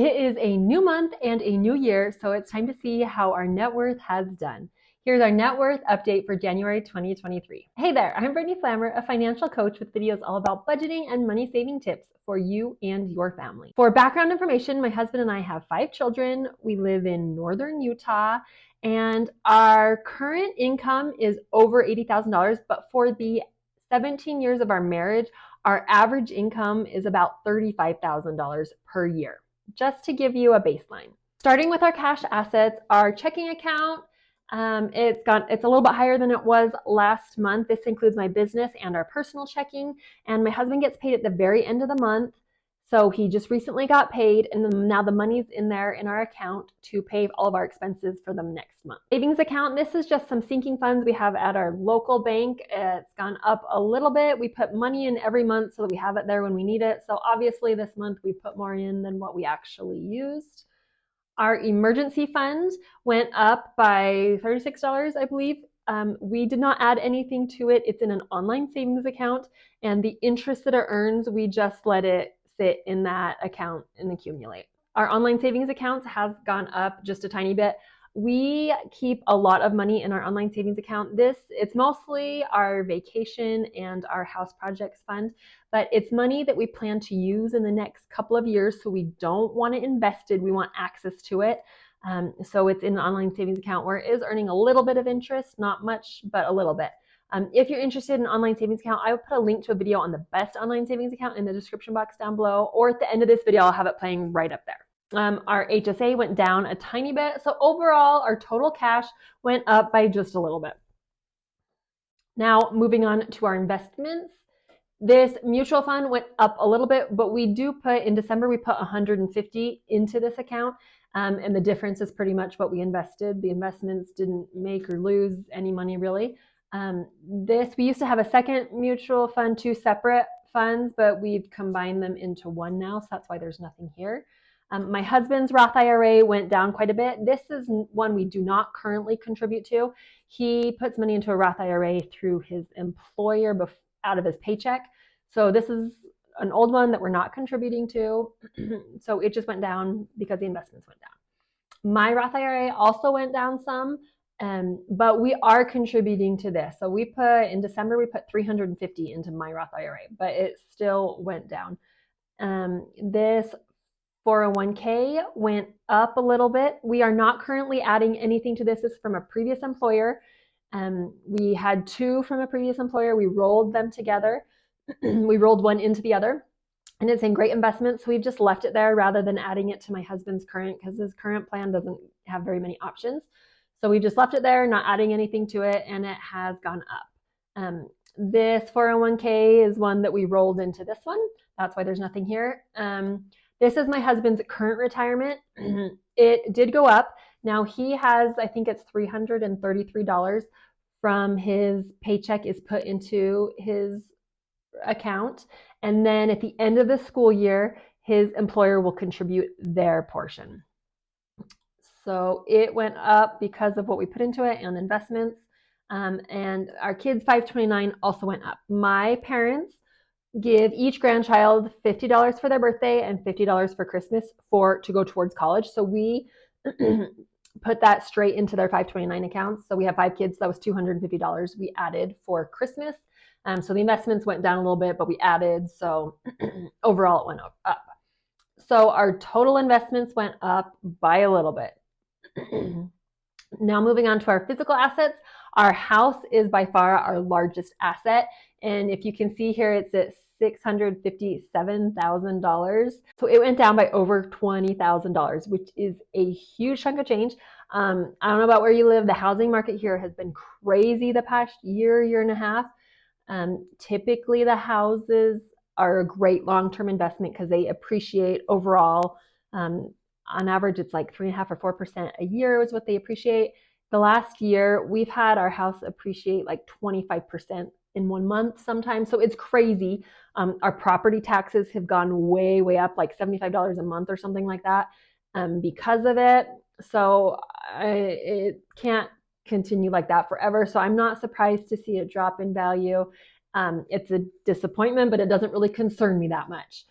It is a new month and a new year, so it's time to see how our net worth has done. Here's our net worth update for January 2023. Hey there, I'm Brittany Flammer, a financial coach with videos all about budgeting and money saving tips for you and your family. For background information, my husband and I have 5 children. We live in northern Utah, and our current income is over $80,000, but for the 17 years of our marriage, our average income is about $35,000 per year. Just to give you a baseline. Starting with our cash assets, our checking account, it's a little bit higher than it was last month. This includes my business and our personal checking, and my husband gets paid at the very end of the month. So he just recently got paid, and now the money's in there in our account to pay all of our expenses for the next month. Savings account, this is just some sinking funds we have at our local bank. It's gone up a little bit. We put money in every month so that we have it there when we need it. So obviously this month we put more in than what we actually used. Our emergency fund went up by $36, I believe. We did not add anything to it. It's in an online savings account, and the interest that it earns, we just let it sit in that account and accumulate. Our online savings accounts has gone up just a tiny bit. We keep a lot of money in our online savings account. It's mostly our vacation and our house projects fund, but it's money that we plan to use in the next couple of years, so we don't want it invested. We want access to it. So it's in an online savings account where it is earning a little bit of interest, not much, but a little bit. If you're interested in an online savings account, I will put a link to a video on the best online savings account in the description box down below, or at the end of this video, I'll have it playing right up there. Our HSA went down a tiny bit. So overall, our total cash went up by just a little bit. Now, moving on to our investments. This mutual fund went up a little bit, but we do put, in December, we put $150 into this account. And the difference is pretty much what we invested. The investments didn't make or lose any money really. We used to have a second mutual fund, 2 separate funds, but we've combined them into one now, so that's why there's nothing here. My husband's Roth IRA went down quite a bit. This is one we do not currently contribute to. He puts money into a Roth IRA through his employer out of his paycheck. So this is an old one that we're not contributing to. So it just went down because the investments went down. My Roth IRA also went down some, but we are contributing to this. So in December, we put $350 into my Roth IRA, but it still went down. This 401k went up a little bit. We are not currently adding anything to this. This is from a previous employer. We had 2 from a previous employer. We rolled them together. We rolled one into the other, and it's in great investment. So we've just left it there rather than adding it to my husband's current, because his current plan doesn't have very many options. So we just left it there, not adding anything to it, and it has gone up. This 401k is one that we rolled into this one. That's why there's nothing here. This is my husband's current retirement. It did go up. Now he has, I think it's $333 from his paycheck is put into his account. And then at the end of the school year, his employer will contribute their portion. So it went up because of what we put into it and investments. And our kids' 529 also went up. My parents give each grandchild $50 for their birthday and $50 for Christmas to go towards college. So we put that straight into their 529 accounts. So we have 5 kids. That was $250 we added for Christmas. So the investments went down a little bit, but we added. So overall it went up. So our total investments went up by a little bit. Now moving on to our physical assets. Our house is by far our largest asset. And if you can see here, it's at $657,000. So it went down by over $20,000, which is a huge chunk of change. I don't know about where you live. The housing market here has been crazy the past year and a half. Typically the houses are a great long-term investment because they appreciate overall. On average, it's like 3.5 or 4% a year is what they appreciate. The last year, we've had our house appreciate like 25% in 1 month sometimes. So it's crazy. Our property taxes have gone way, way up, like $75 a month or something like that because of it. So it can't continue like that forever. So I'm not surprised to see it drop in value. It's a disappointment, but it doesn't really concern me that much.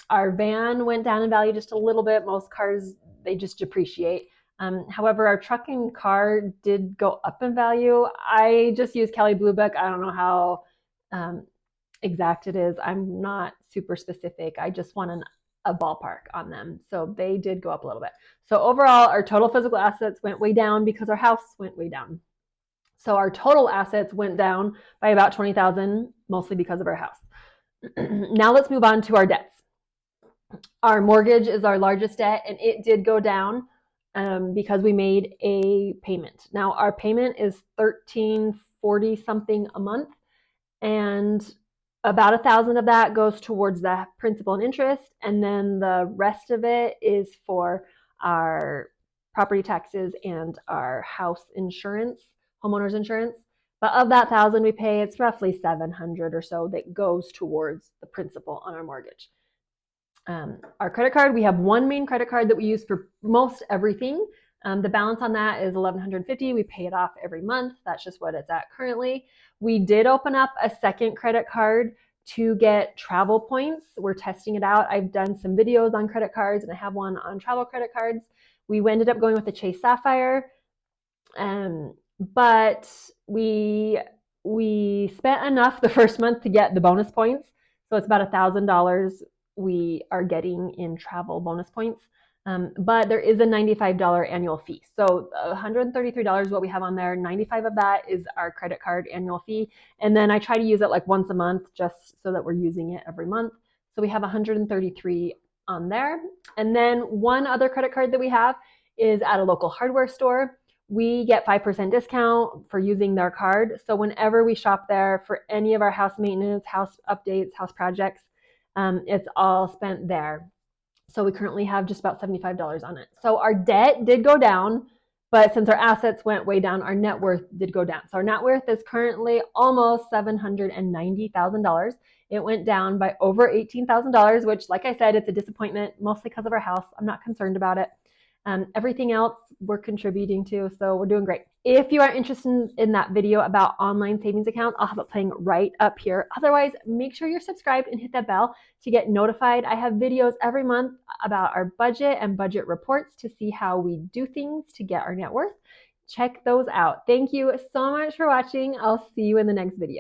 Our van went down in value just a little bit. Most cars, they just depreciate. However, our truck and car did go up in value. I just use Kelley Blue Book. I don't know how exact it is. I'm not super specific. I just want a ballpark on them. So they did go up a little bit. So overall, our total physical assets went way down because our house went way down. So our total assets went down by about $20,000, mostly because of our house. Now let's move on to our debts. Our mortgage is our largest debt, and it did go down because we made a payment. Now our payment is $1,340 something a month, and about $1,000 of that goes towards the principal and interest, and then the rest of it is for our property taxes and our house insurance, homeowners insurance. But of that $1,000 we pay, it's roughly $700 or so that goes towards the principal on our mortgage. Our credit card, we have one main credit card that we use for most everything. The balance on that is $1,150. We pay it off every month. That's just what it's at currently. We did open up a second credit card to get travel points. We're testing it out. I've done some videos on credit cards, and I have one on travel credit cards. We ended up going with the Chase Sapphire, but we spent enough the first month to get the bonus points. So it's about $1,000 we are getting in travel bonus points. But there is a $95 annual fee. So $133 is what we have on there. 95 of that is our credit card annual fee. And then I try to use it like once a month just so that we're using it every month. So we have 133 on there. And then one other credit card that we have is at a local hardware store. We get 5% discount for using their card. So whenever we shop there for any of our house maintenance, house updates, house projects, it's all spent there. So we currently have just about $75 on it. So our debt did go down, but since our assets went way down, our net worth did go down. So our net worth is currently almost $790,000. It went down by over $18,000, which, like I said, it's a disappointment, mostly because of our house. I'm not concerned about it. Everything else we're contributing to, so we're doing great. If you are interested in that video about online savings accounts, I'll have it playing right up here. Otherwise, make sure you're subscribed and hit that bell to get notified. I have videos every month about our budget and budget reports to see how we do things to get our net worth. Check those out. Thank you so much for watching. I'll see you in the next video.